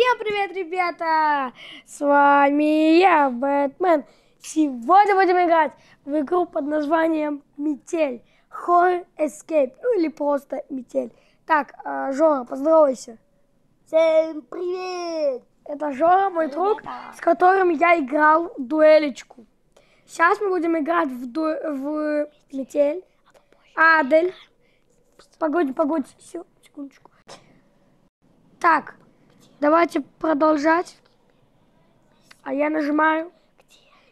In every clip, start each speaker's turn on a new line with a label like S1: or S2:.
S1: Всем привет, ребята! С вами я, Бэтмен. Сегодня будем играть в игру под названием Метель. Horror Escape. Ну или просто Метель. Так, Жора, поздоровайся.
S2: Всем привет!
S1: Это Жора, мой друг, с которым я играл в дуэлечку. Сейчас мы будем играть в Метель. Адель. Погоди, секундочку. Так, давайте продолжать. А я нажимаю.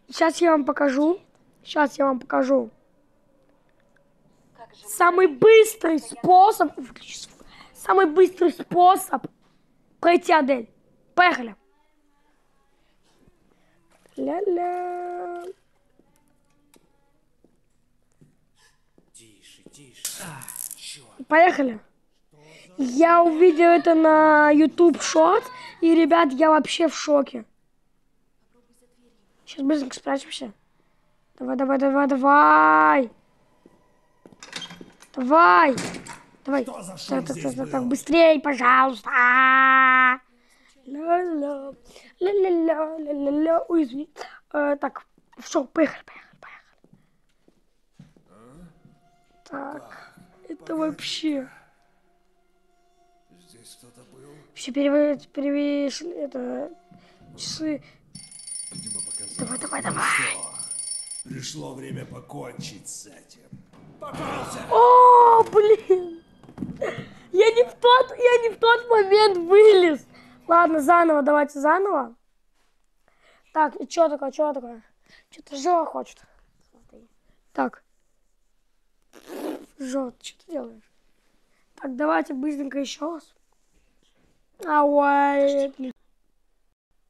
S1: Сейчас я вам покажу. Самый быстрый способ пройти Адель. Поехали. Ля-ля.
S3: Тише. Черт.
S1: Поехали. Я увидел это на YouTube Short, и, ребят, я вообще в шоке. Сейчас быстренько спрячемся. Давай. Так, быстрее, пожалуйста. Ля-ля-ля. Ой, извини. Так, все, поехали. Так, это вообще...
S3: Здесь кто-то был?
S1: Все перевешили, это... Часы.
S3: Видимо, показалось.
S1: Давай.
S3: Что? Пришло время покончить с этим. Попался!
S1: О, блин! Я не в тот момент вылез. Ладно, давайте заново. Так, и что такое? Что-то Жора хочет. Так. Жора, что ты делаешь? Так, давайте быстренько еще раз. Ой.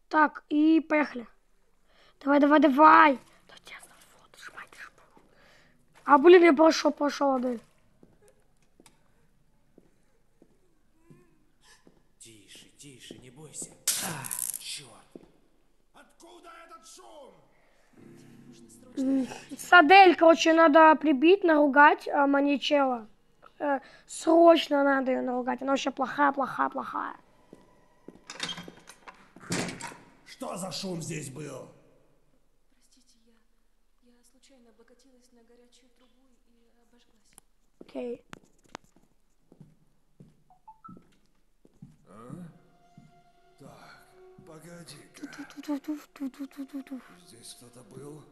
S1: Так, и поехали. Давай. Да тесно, вот, сжимай. А, блин, я пошел, Адель.
S3: Тише, не бойся. Черт. Откуда этот шум?
S1: С Адель, короче, надо прибить, наругать маньячела. Срочно надо ее наругать, она вообще плохая.
S3: Что за шум здесь был?
S4: Простите, я случайно облокотилась на горячую трубу и обожглась.
S1: Окей.
S3: Так, погоди-ка. Здесь кто-то был?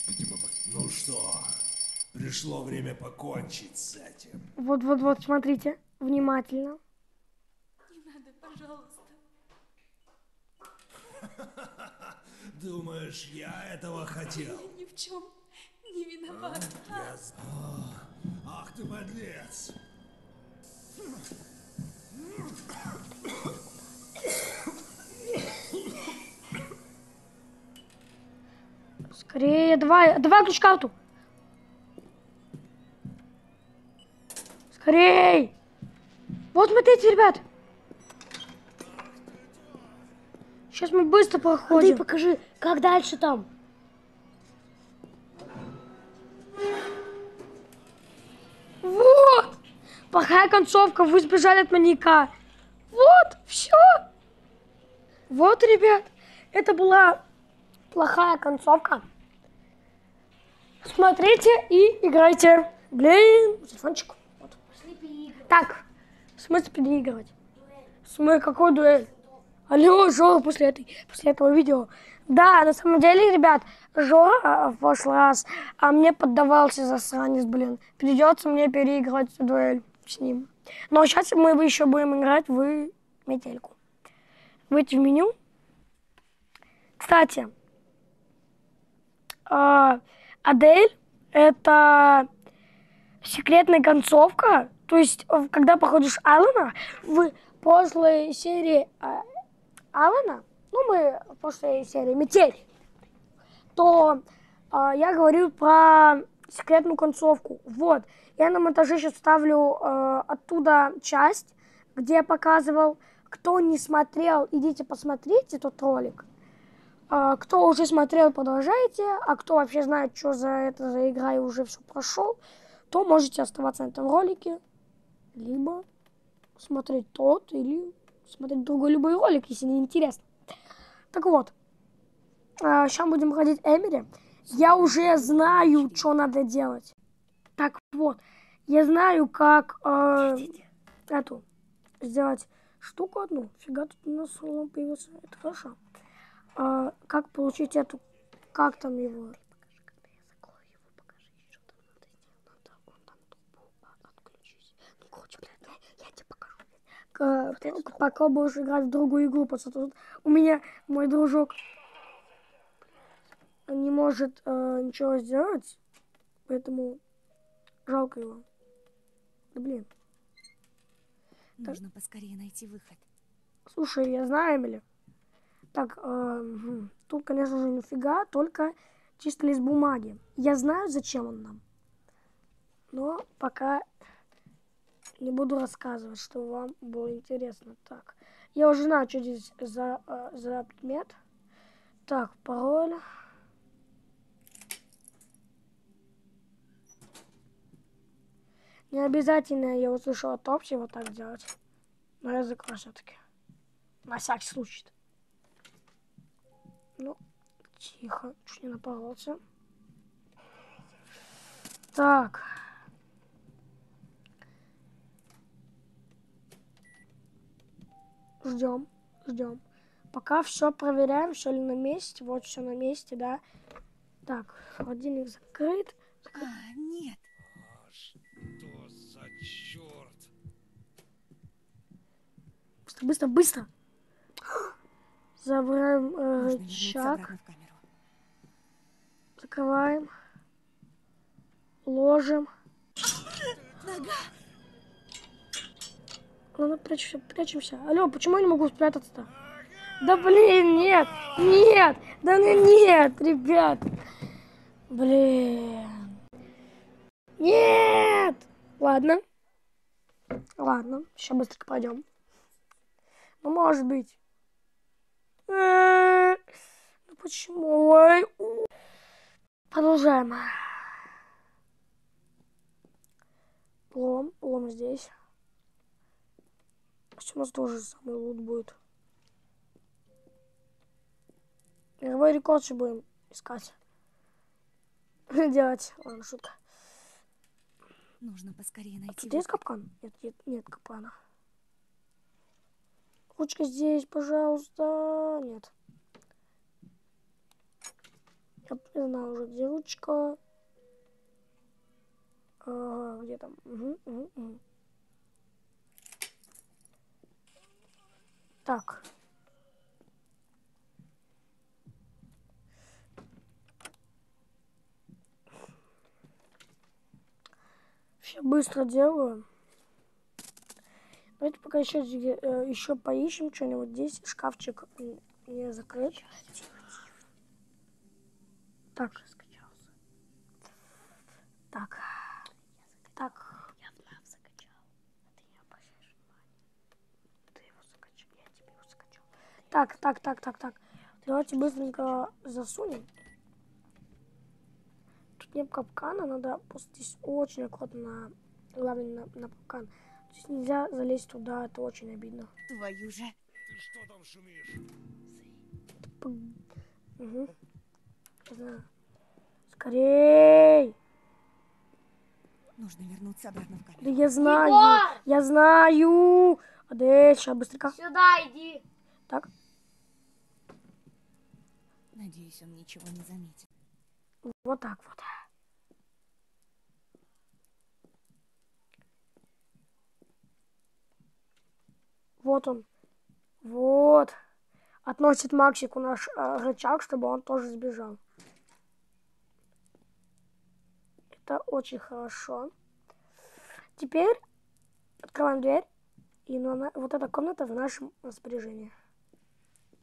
S3: Видимо, ну что, пришло время покончить с этим.
S1: Вот, смотрите, внимательно.
S4: Не надо, пожалуйста.
S3: Думаешь, я этого хотел?
S4: Я ни в чем не виновата.
S3: Ах ты подлец!
S1: Скорее, давай ключ-карту. Скорей! Вот смотрите, ребят. Сейчас мы быстро проходим.
S2: Ты покажи, как дальше там.
S1: Вот! Плохая концовка, вы сбежали от маньяка. Вот, все. Вот, ребят, это была плохая концовка. Смотрите и играйте. Блин, телефончик. Вот. Так, в смысле переигрывать? В смысле, какой дуэль? Алло, Жора, после этого видео. Да, на самом деле, ребят, Жора в прошлый раз мне поддавался засранец, блин. Придется мне переиграть эту дуэль с ним. Но сейчас мы еще будем играть в метельку. Выйти в меню. Кстати, Адель — это секретная концовка. То есть, когда проходишь Алана, в прошлой серии Алана, мы в прошлой серии Метель, то я говорил про секретную концовку. Вот. Я на монтаже сейчас ставлю оттуда часть, где я показывал. Кто не смотрел, идите посмотрите тот ролик. Кто уже смотрел, продолжайте. А кто вообще знает, что за игра и уже все прошел, то можете оставаться на этом ролике. Либо смотреть тот или смотреть другой любой ролик, если не интересно. Так вот, сейчас будем ходить Эмери. Я уже знаю, что надо делать. Так вот, я знаю, как эту сделать штуку одну. Фига, тут у нас появился. Это хорошо. Как получить эту, как там его? Пока будешь играть в другую игру, потому что тут у меня мой дружок не может ничего сделать, поэтому жалко его. Да блин.
S5: Нужно поскорее найти выход.
S1: Слушай, я знаю, Эмили. Так, тут, конечно же, нифига, только чисто лист бумаги. Я знаю, зачем он нам, но пока не буду рассказывать, что вам было интересно. Так, я уже знаю, что здесь за предмет. Так, пароль. Не обязательно, я услышала Топси вот так делать. Но я закрою все-таки. На всякий случай. Ну, тихо, чуть не напоролся. Так. Ждем, ждем. Пока все проверяем, все ли на месте. Вот все на месте, да. Так, холодильник закрыт.
S5: Нет.
S3: Что за черт?
S1: Быстро, быстро, быстро. Забираем
S5: Нужно вернуться
S1: рычаг.
S5: обратно в камеру.
S1: Закрываем. Ложим.
S5: Нога.
S1: Ладно, прячемся, прячемся. Алло, почему я не могу спрятаться-то? Да блин, нет, нет, да нет, ребят. Блин. Нет. Ладно. Ладно, сейчас быстренько пойдем. Ну, может быть. Ну, почему? Ой. Продолжаем. Лом здесь. У нас тоже самый лут будет. Мировой рекорд еще будем искать. Делать. Ладно, шутка.
S5: Нужно поскорее найти
S1: Тут есть капкан? Нет капкана. Ручка здесь, пожалуйста. Нет. Я знаю уже, где ручка. Где там? Угу. Так. Все быстро делаю. Давайте пока еще поищем что-нибудь. Здесь шкафчик не закрыт. Так. Так. Так.
S2: Я Влав закачал. А ты не обращаешь внимания.
S1: Ты его закачал. Я тебе его закачал. Так. Давайте быстренько засунем. Тут нет капкана, надо просто здесь очень аккуратно, главное на капкан. Здесь нельзя залезть туда, это очень обидно.
S5: Твою же.
S3: Ты что там шумишь?
S1: Угу. Не знаю. Скорей!
S5: Нужно вернуться обратно в камеру.
S1: Да я знаю!
S2: Егор!
S1: Я знаю! Адель, сейчас быстренько.
S2: Сюда иди.
S1: Так,
S5: Надеюсь, он ничего не заметит.
S1: вот так вот. Вот он. Вот. Относит Максику наш рычаг, чтобы он тоже сбежал. Это очень хорошо. Теперь открываем дверь. И вот эта комната в нашем распоряжении.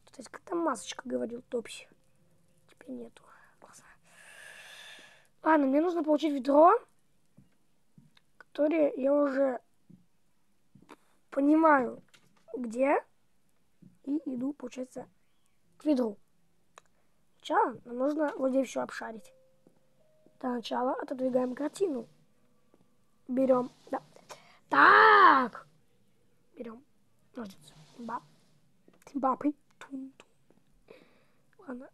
S1: То есть, как там масочка, говорил Топси. Теперь нету. Классно. Ладно, мне нужно получить ведро, которое я уже понимаю, где. И иду, получается, к ведру. Сначала нам нужно вот здесь все обшарить. Для начала отодвигаем картину. Берем. Да. Так. ножницы. Бап. Бапой. Тун-тун. Ладно.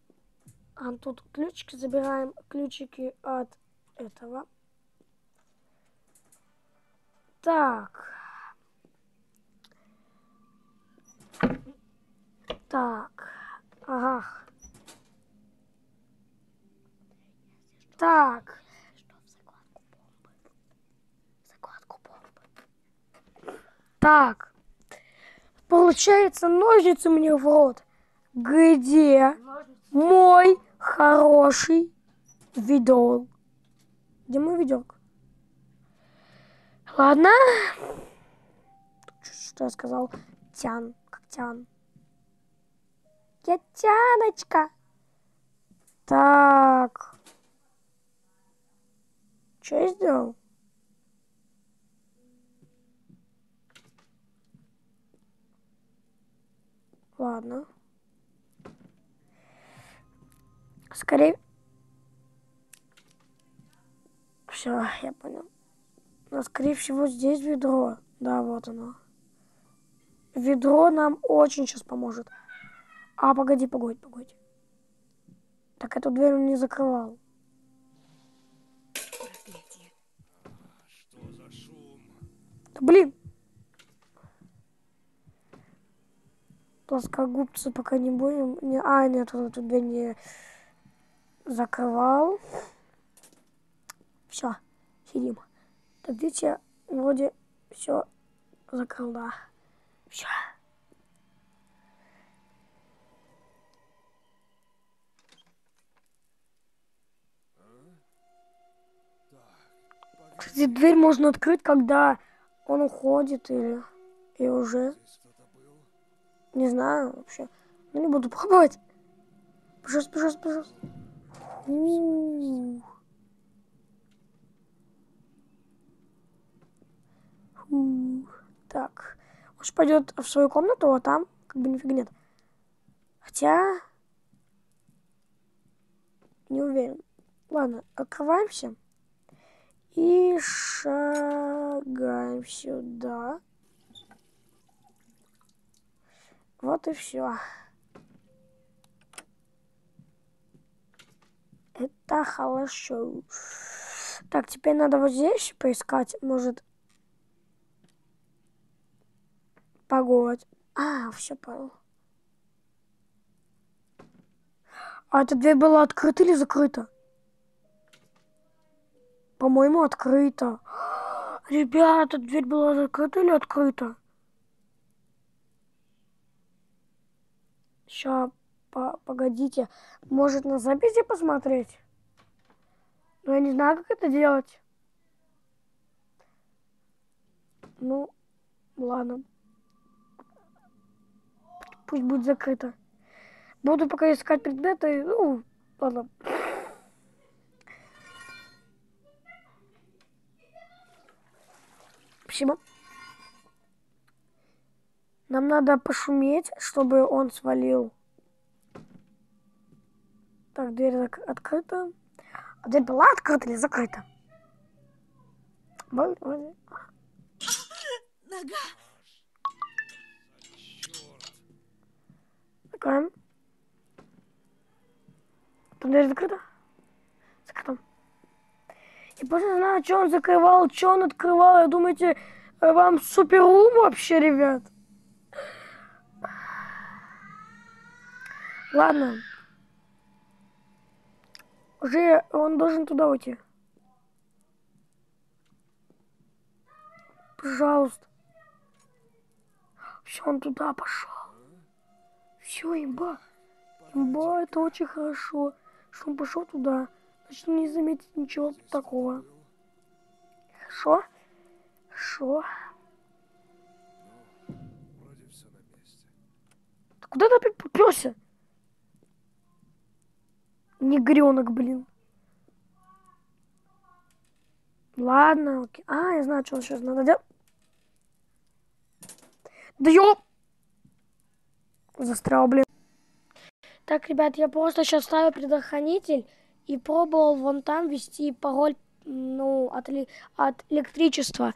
S1: А тут ключики. Забираем ключики от этого. Так. Так. Ага. Так.
S2: Закладку бомбы.
S1: Так. Получается, ножницы мне в рот. Где мой хороший видол? Где мой видок? Ладно. Что я сказал? Тян. Как тян. Я тяночка. Так. Что я сделал? Ладно. Скорее... Все, я понял. Но, скорее всего, здесь ведро. Да, вот оно. Ведро нам очень сейчас поможет. А, погоди. Так эту дверь он не закрывал.
S5: Проклятие.
S3: Что за шум?
S1: Да блин. Плоскогубцы пока не будем. Нет, он эту дверь не закрывал. Все, сидим. Так, видите, вроде все закрыл, да. Все. Кстати, дверь можно открыть, когда он уходит или и уже.
S3: Здесь кто-то был?
S1: Не знаю вообще. Ну, не буду пробовать. Пожалуйста. Так. Уж пойдет в свою комнату, а там как бы нифига нет. Хотя... Не уверен. Ладно, открываемся. И шагаем сюда. Вот и все. Это хорошо. Так, теперь надо вот здесь поискать. Может, погодь. А, все понял. А эта дверь была открыта или закрыта? По-моему, открыта. Ребята, дверь была закрыта или открыта? Сейчас, погодите. Может, на записи посмотреть? Но я не знаю, как это делать. Ну, ладно. Пусть будет закрыто. Буду пока искать предметы. Ну, ладно. Спасибо. Нам надо пошуметь, чтобы он свалил. Так, дверь открыта. А дверь была открыта или закрыта?
S5: Нога.
S1: Закроем. Там дверь закрыта? Закрыта. Я просто не знаю, что он закрывал, что он открывал. Я думаете, вам супер ум вообще, ребят? Ладно. Уже он должен туда уйти. Пожалуйста. Все, он туда пошел. Все, имба. Имба, это очень хорошо. Что он пошел туда. Значит, он не заметит ничего такого. Хорошо? Хорошо.
S3: Вроде все на месте.
S1: Ты куда ты опять попёрся? Негренок, блин. Ладно, окей. А, я знаю, что сейчас надо делать. Да ёп! Застрял, блин. Так, ребят, я просто сейчас ставил предохранитель и пробовал вон там ввести пароль, ну, от электричества.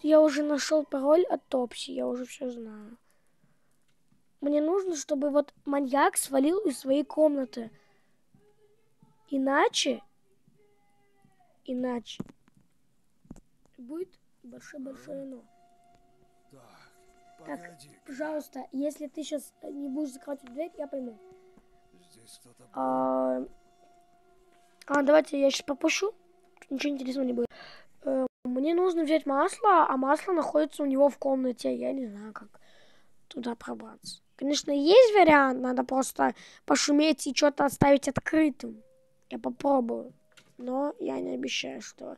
S1: Я уже нашел пароль от Топси, я уже все знаю. Мне нужно, чтобы вот маньяк свалил из своей комнаты. Иначе будет большое-большое но. Так, пожалуйста, если ты сейчас не будешь закрывать дверь, я пойму.
S3: Здесь кто-то
S1: Давайте я сейчас попущу. Ничего интересного не будет. Мне нужно взять масло, а масло находится у него в комнате. Я не знаю, как туда пробраться. Конечно, есть вариант. Надо просто пошуметь и что-то оставить открытым. Я попробую. Но я не обещаю, что...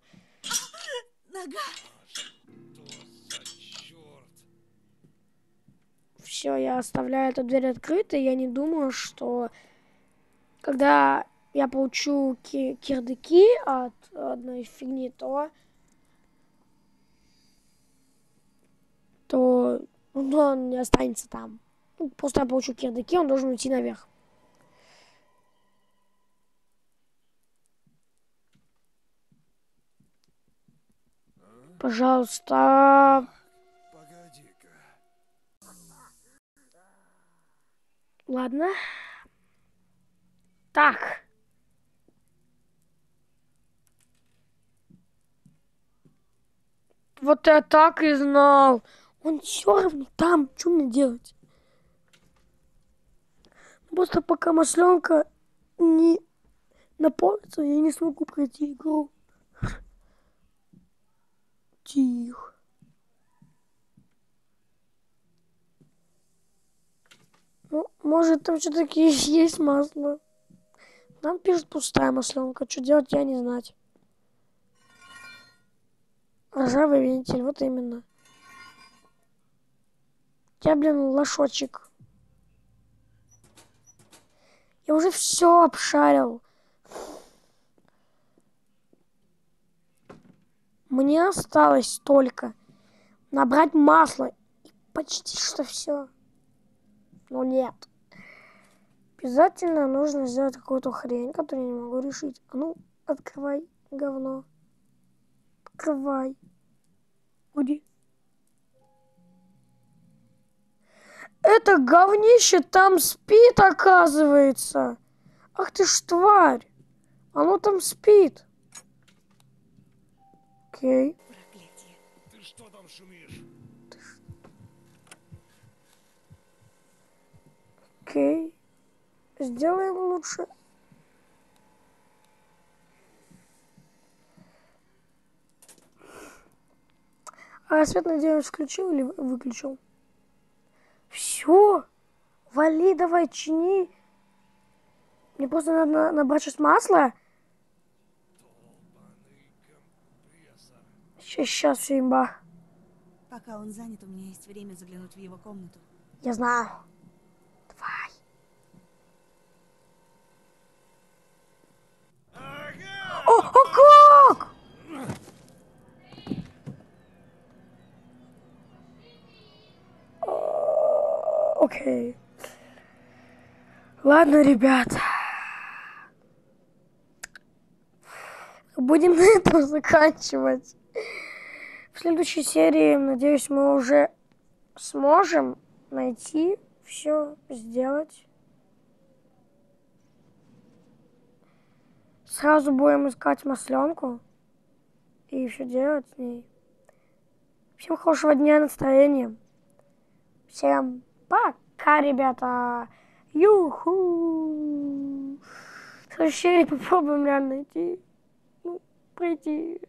S5: Нога!
S1: Все, я оставляю эту дверь открытой. Я не думаю, что... Когда я получу кирдыки от одной фигни, то он не останется там. Просто я получу кирдыки, он должен уйти наверх. Пожалуйста.
S3: Погоди-ка.
S1: Ладно. Так. Вот я так и знал. Он все равно там. Что мне делать? Просто пока масленка не напорится, я не смогу пройти игру. Тихо. Ну, может, там все-таки есть масло. Нам пишет пустая масленка. Что делать, я не знать. Ржавый вентиль, вот именно. Я, блин, лошочек. Я уже все обшарил. Мне осталось только набрать масло. И почти что все. Но нет. Обязательно нужно сделать какую-то хрень, которую я не могу решить. А ну, открывай, говно. Открывай. Уйди. Это говнище там спит, оказывается. Ах ты ж тварь. Оно там спит. Окей.
S5: Проклятие.
S3: Ты что там шумишь?
S1: Окей. Сделаем лучше. А свет, надеюсь, включил или выключил? Все. Вали, давай, чини. Мне просто надо набрать сейчас масла. Сейчас, все, имба.
S5: Пока он занят, у меня есть время заглянуть в его комнату.
S1: Я знаю. Давай. О, как? Окей. Ладно, ребят. Будем на этом заканчивать. В следующей серии, надеюсь, мы уже сможем найти, все сделать. Сразу будем искать масленку и все делать с ней. Всем хорошего дня, настроения. Всем пока, ребята. Юху. В следующей серии попробуем реально найти. Пройти.